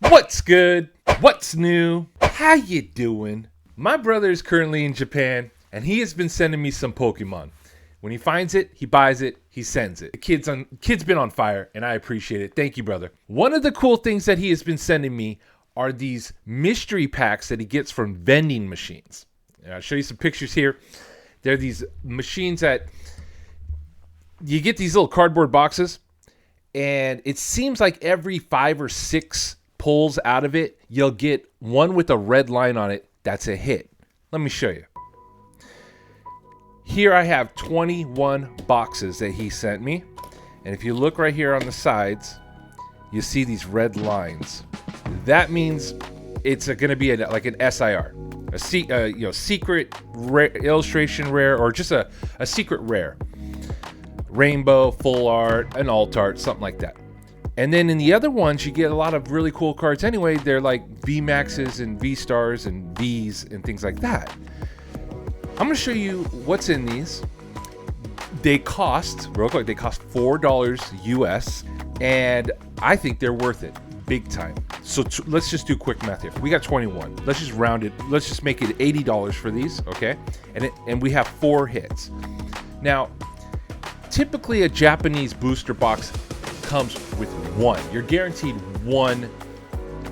What's good? What's new? How you doing? My brother is currently in Japan, and he has been sending me some Pokemon. When he finds it, he buys it, he sends it. The kid's been on fire, and I appreciate it. Thank you, brother. One of the cool things that he has been sending me are these mystery packs that he gets from vending machines. And I'll show you some pictures here. They're these machines that you get these little cardboard boxes, and it seems like every 5 or 6 pulls out of it, you'll get one with a red line on it. That's a hit. Let me show you. Here I have 21 boxes that he sent me. And if you look right here on the sides, you see these red lines. That means it's going to be like an SIR, secret rare, illustration rare, or just a secret rare. Rainbow, full art, an alt art, something like that. And then in the other ones, you get a lot of really cool cards anyway. They're like VMAXs and V-Stars and Vs and things like that. I'm going to show you what's in these. They cost, real quick, they cost $4 US, and I think they're worth it, big time. So let's just do quick math here. We got 21. Let's just round it. Let's just make it $80 for these, okay? And we have 4 hits. Now, typically a Japanese booster box comes with one. You're guaranteed one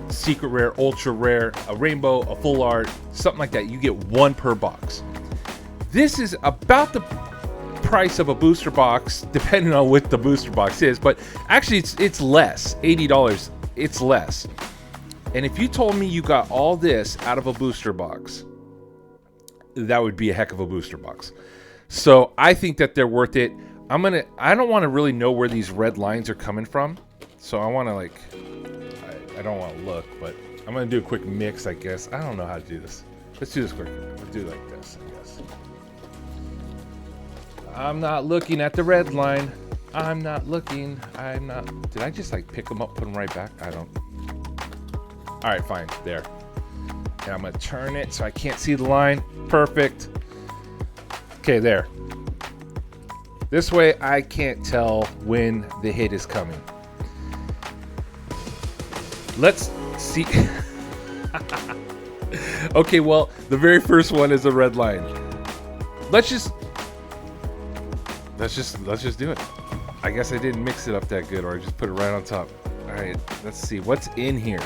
secret rare, ultra rare, a rainbow, a full art, something like that. You get one per box. This is about the price of a booster box, depending on what the booster box is, but actually it's less. $80, it's less. And if you told me you got all this out of a booster box, that would be a heck of a booster box. So I think that they're worth it. I don't want to really know where these red lines are coming from. So I want to I don't want to look, but I'm going to do a quick mix, I guess. I don't know how to do this. Let's do this quick. Let's do it like this, I guess. I'm not looking at the red line. I'm not looking. Did I just pick them up, put them right back? I don't. All right, fine. There. And I'm going to turn it so I can't see the line. Perfect. Okay, there. This way I can't tell when the hit is coming. Let's see. Okay, well, the very first one is a red line. Let's just do it. I guess I didn't mix it up that good, or I just put it right on top. All right, let's see what's in here.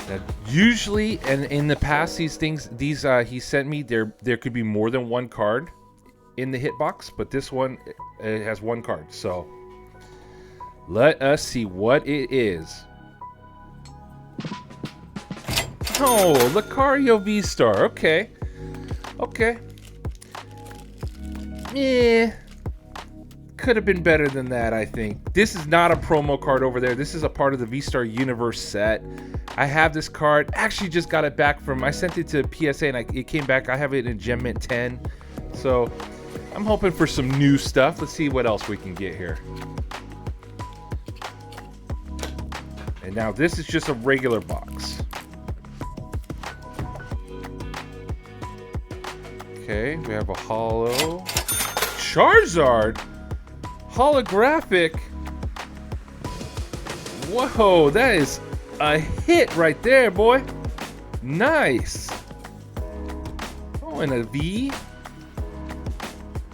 Now, usually, and in the past, these he sent me, there could be more than one card in the hitbox, but this one it has one card. So let us see what it is. Oh, Lucario V-Star. Okay. Yeah. Could have been better than that, I think. This is not a promo card over there. This is a part of the V-Star Universe set. I have this card. Actually, just got it back I sent it to PSA and it came back. I have it in Gem Mint 10. So I'm hoping for some new stuff. Let's see what else we can get here. And now this is just a regular box. Okay, we have a holo. Charizard! Holographic. Whoa, that is a hit right there, boy. Nice. Oh, and a V.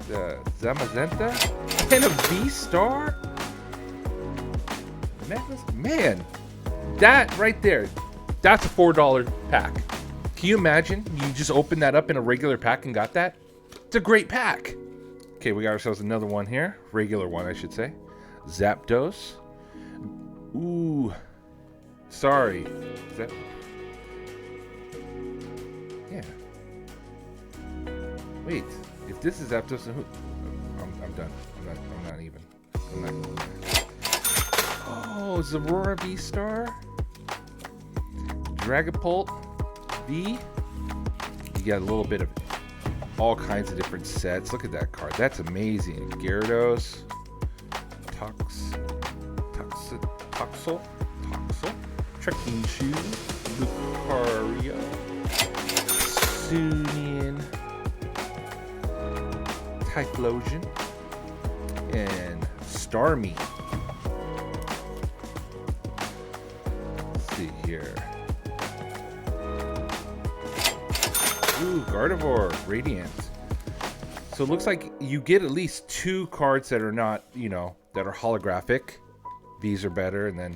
The Zamazenta. And a V-Star. Man, that right there, that's a $4 pack. Can you imagine? You just opened that up in a regular pack and got that? It's a great pack. Okay, we got ourselves another one here. Regular one, I should say. Zapdos. Ooh. Sorry. Yeah. Wait. If this is Zapdos, then who? I'm done. I'm not even. Oh, Zorora V-Star. Dragapult V. You got a little bit of all kinds of different sets. Look at that card. That's amazing. Gyarados. Toxel. Trekking Shoe. Lucario. Sunian. Typhlosion. And Starmie. see here. Ooh, Gardevoir, Radiant. So it looks like you get at least 2 cards that are not, you know, that are holographic. These are better, and then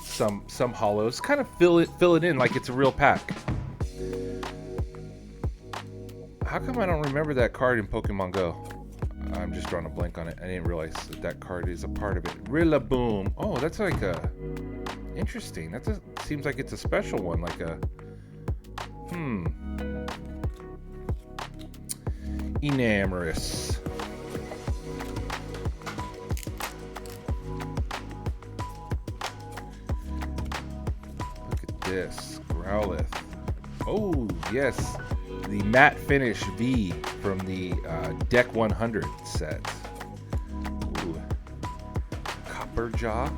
some hollows. Kind of fill it in like it's a real pack. How come I don't remember that card in Pokemon Go? I'm just drawing a blank on it. I didn't realize that that card is a part of it. Rillaboom. Oh, that's like a... Interesting. Seems like it's a special one. Like a... Enamorous. Look at this. Growlithe. Oh, yes. The matte finish V from the Deck 100 set. Ooh. Copper Jaw.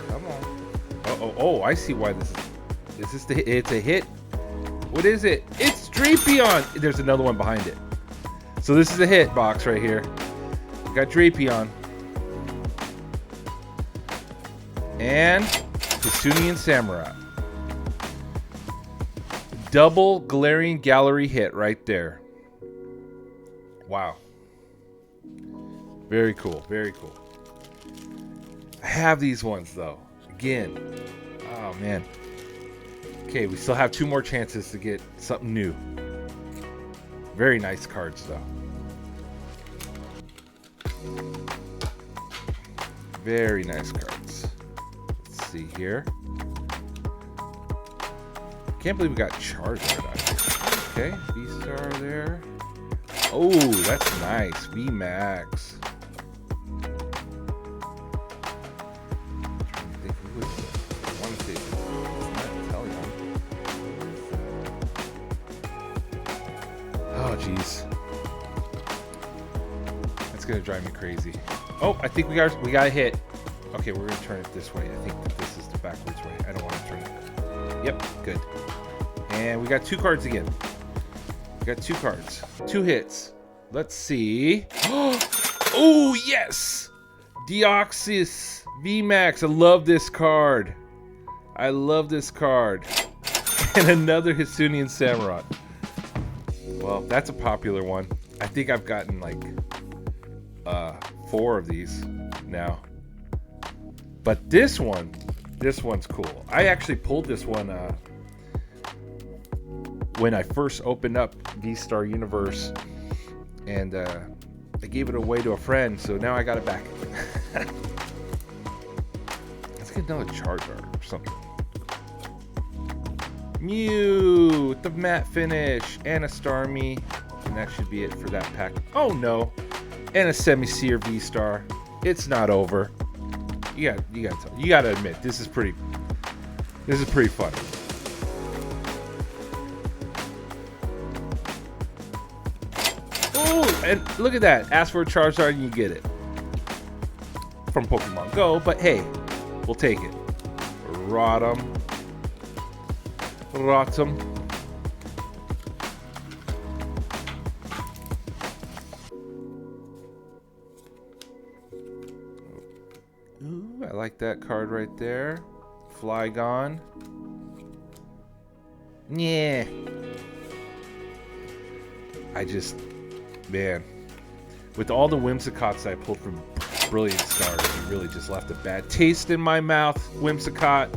Come on. Oh, I see why this is. Is this it's a hit? What is it? It's Drapion! There's another one behind it. So this is a hit box right here. We got Drapion. And Hisuian Samurai. Double Galarian Gallery hit right there. Wow. Very cool. Very cool. I have these ones though. Again. Oh man. Okay, we still have 2 more chances to get something new. Very nice cards though. Very nice cards. Let's see here. Can't believe we got Charizard out here. Okay, V-Star there. Oh, that's nice. V-Max. Oh, jeez. That's gonna drive me crazy. Oh, I think we got a hit. Okay, we're gonna turn it this way. I think that this is the backwards way. I don't want to turn it. Yep, good. And we got 2 cards again. We got 2 cards. 2 hits. Let's see. Oh, yes! Deoxys VMAX. I love this card. I love this card. And another Hisuian Samurai. Well, that's a popular one. I think I've gotten like 4 of these now. But this one's cool. I actually pulled this one when I first opened up V-Star Universe, and I gave it away to a friend, so now I got it back. Let's get another Charizard or something. Mew with the matte finish and a Starmie, and that should be it for that pack. Oh no, and a Semi-Seer V-Star. It's not over. You gotta admit, this is pretty fun. Oh, and look at that. Ask for a Charizard and you get it. From Pokemon Go, but hey, we'll take it. Rotom. Ooh, I like that card right there. Flygon. Yeah. Man, with all the Whimsicots I pulled from Brilliant Stars, it really just left a bad taste in my mouth. Whimsicott.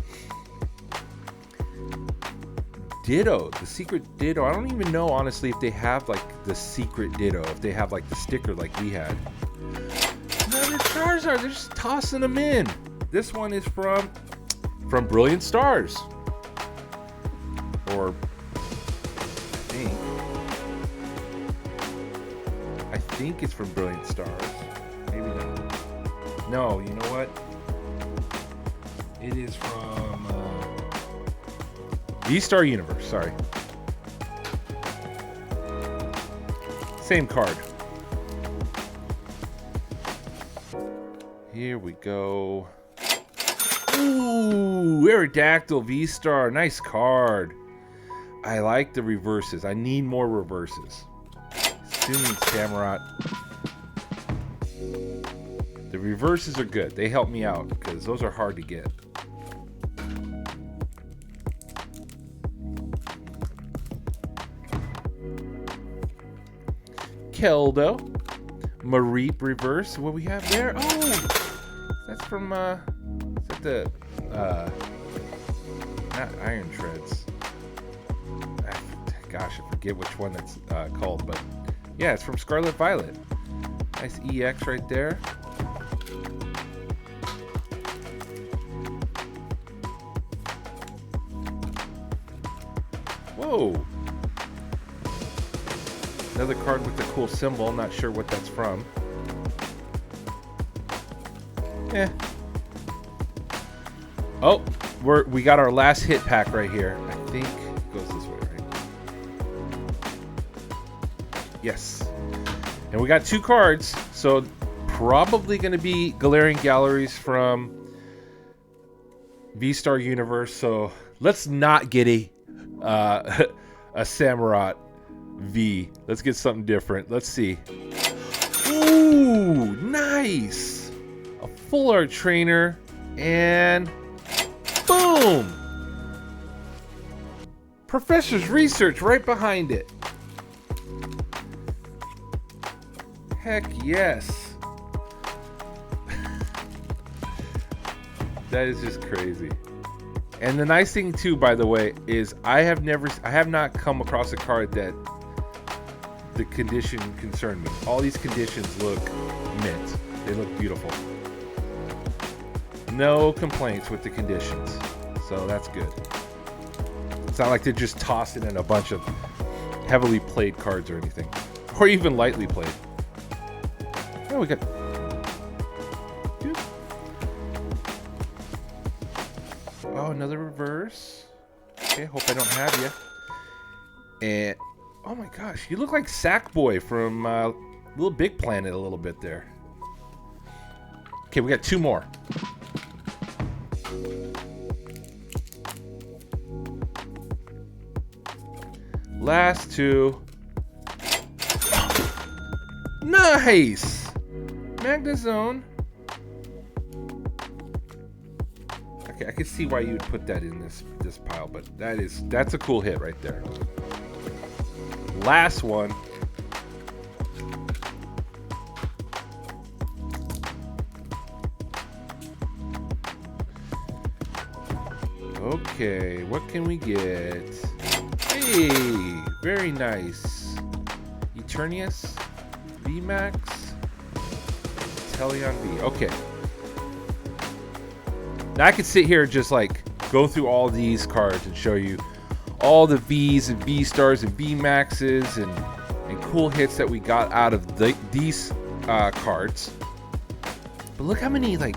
Ditto, the secret Ditto. I don't even know, honestly, if they have like the secret Ditto, if they have like the sticker like we had. Another Charizard, they're just tossing them in. This one is from Brilliant Stars. Or I think it's from Brilliant Stars. Maybe not. No, you know what? It is from V-Star Universe, sorry. Same card. Here we go. Ooh, Aerodactyl V-Star, nice card. I like the reverses. I need more reverses. Hisuian Samurai. The reverses are good. They help me out because those are hard to get. Keldo. Mareep reverse. What we have there? Oh! That's from, is that the, not Iron Treads. Gosh, I forget which one that's called, but yeah, it's from Scarlet Violet. Nice EX right there. Whoa! Another card with a cool symbol. Not sure what that's from. Eh. Oh, we got our last hit pack right here. I think it goes this way, right? Yes. And we got 2 cards, so probably going to be Galarian Galleries from V-Star Universe. So let's not get a Samurott V. Let's get something different. Let's see. Ooh, nice. A full art trainer and boom. Professor's Research right behind it. Heck yes. That is just crazy. And the nice thing too, by the way, is I have not come across a card that the condition concerned me. All these conditions look mint. They look beautiful. No complaints with the conditions. So that's good. It's not like they're just tossing in a bunch of heavily played cards or anything. Or even lightly played. Oh, we got... Oh, another reverse. Okay, hope I don't have you. And... oh my gosh, you look like Sackboy from Little Big Planet a little bit there. Okay, we got 2 more. Last 2. Nice! Magnezone. Okay, I can see why you would put that in this pile, but that's a cool hit right there. Last one. Okay, what can we get? Hey, very nice. Eternius, VMAX, Teleon V. Okay. Now I could sit here and just like go through all these cards and show you all the V's and V stars and V maxes and cool hits that we got out of these cards. But look how many like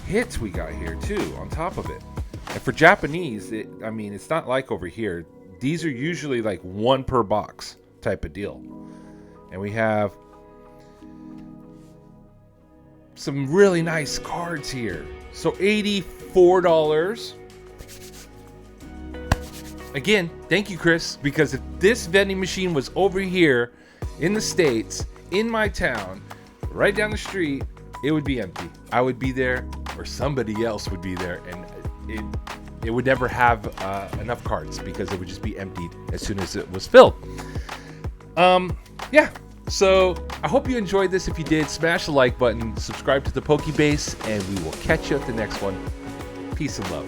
hits we got here too on top of it. And for Japanese, I mean, it's not like over here. These are usually like 1 per box type of deal. And we have some really nice cards here. So $84. Again, thank you, Chris, because if this vending machine was over here in the States, in my town, right down the street, it would be empty. I would be there, or somebody else would be there, and it would never have enough cards because it would just be emptied as soon as it was filled. Yeah, so I hope you enjoyed this. If you did, smash the like button, subscribe to the Pokebase, and we will catch you at the next one. Peace and love.